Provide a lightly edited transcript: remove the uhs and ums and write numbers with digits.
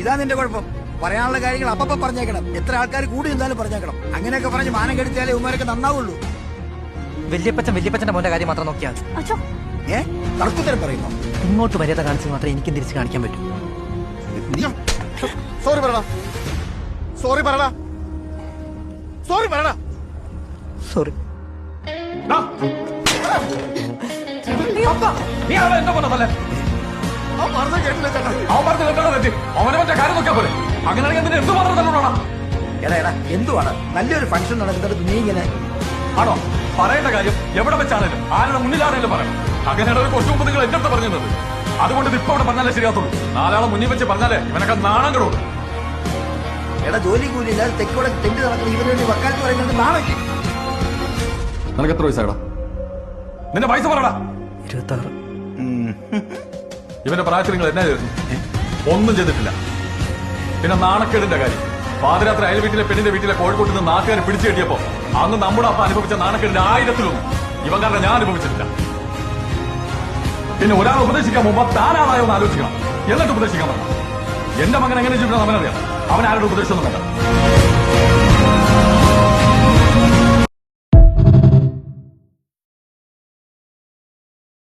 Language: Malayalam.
ഇതാ നിന്റെ കുഴപ്പം. പറയാനുള്ള കാര്യങ്ങൾ അപ്പപ്പ പറഞ്ഞേക്കണം. എത്ര ആൾക്കാർ കൂടി നിന്നാലും പറഞ്ഞേക്കണം. അങ്ങനെയൊക്കെ പറഞ്ഞ് മാനം കെടുത്തിയാലേ ഉമ്മാരൊക്കെ നന്നാവുള്ളൂ. വല്യപ്പച്ചന്റെ മോന്റെ കാര്യം മാത്രം നോക്കിയാൽ തർക്കുത്തരം പറയുന്നു. ഇങ്ങോട്ട് മര്യാദ കാണിച്ച് മാത്രമേ എനിക്കും തിരിച്ച് കാണിക്കാൻ പറ്റൂ. സോറി പറടാ, സോറി പറടാ, സോറി പറടാ. സോറി. നീ അവളെ എന്താ പറഞ്ഞല്ലേ? അവൻ പറഞ്ഞ കേട്ടില്ല ചേട്ടാ. അവൻ പറഞ്ഞ കേട്ടോ തെറ്റി. അവനെ മറ്റേ കാര്യം നോക്കിയാ പോലെ. അങ്ങനെയാണെങ്കിൽ എന്തിനാ എന്തുമാത്രം തന്നോടാ? എടാ എന്തുവാണ് നല്ലൊരു ഫംഗ്ഷൻ നടക്കുന്നിടത്ത് നീ ഇങ്ങനെ ആണോ? പറയേണ്ട കാര്യം എവിടെ വെച്ചാണേലും ആരുടെ മുന്നിലാണേലും പറയണം. അങ്ങനെയാണ് ഒരു കുറച്ചു മുമ്പ് നിങ്ങൾ എന്റെ അടുത്ത് പറഞ്ഞത്. അതുകൊണ്ട് ഇത് ഇപ്പൊ അവിടെ പറഞ്ഞാലേ ശരിയാത്തുള്ളൂ. നാലാളെ മുന്നിൽ വെച്ച് പറഞ്ഞാലേ ഇവനൊക്കെ നാണം കെടും. എടാ ജോലി കൂലിയില്ലാതെ തെക്കോടെ തെണ്ടി നടക്കുന്ന ഇവന് വേണ്ടി വക്കാലത്ത് പറയുന്നത് നാളെ. നിനക്ക് എത്ര വയസ്സായടാ? നിന്റെ പൈസ പറയടാ. 26. ഇവന്റെ പ്രായത്തിൽ നിങ്ങൾ എന്നാ ചെയ്തിരുന്നു? ഒന്നും ചെയ്തിട്ടില്ല. പിന്നെ നാണക്കേടിന്റെ കാര്യം, പാതിരാത്രി അയൽ വീട്ടിലെ പെണ്ണിന്റെ വീട്ടിലെ കോഴിക്കോട്ട് നിന്ന് നാട്ടുകാരെ പിടിച്ചു കെട്ടിയപ്പോ അന്ന് നമ്മുടെ അപ്പ അനുഭവിച്ച നാണക്കേടിന്റെ 1000-ലൊന്നും ഇവൻ കാരണം ഞാൻ അനുഭവിച്ചിട്ടില്ല. പിന്നെ ഒരാൾ ഉപദേശിക്കാൻ മുമ്പ് താനാളായോ എന്ന് ആലോചിക്കണം, എന്നിട്ട് ഉപദേശിക്കാൻ പറഞ്ഞു. എന്റെ മകൻ എങ്ങനെ ജീവിക്കണം അവനറിയാം. അവൻ ആരുടെ ഉപദേശമൊന്നും വേണ്ട.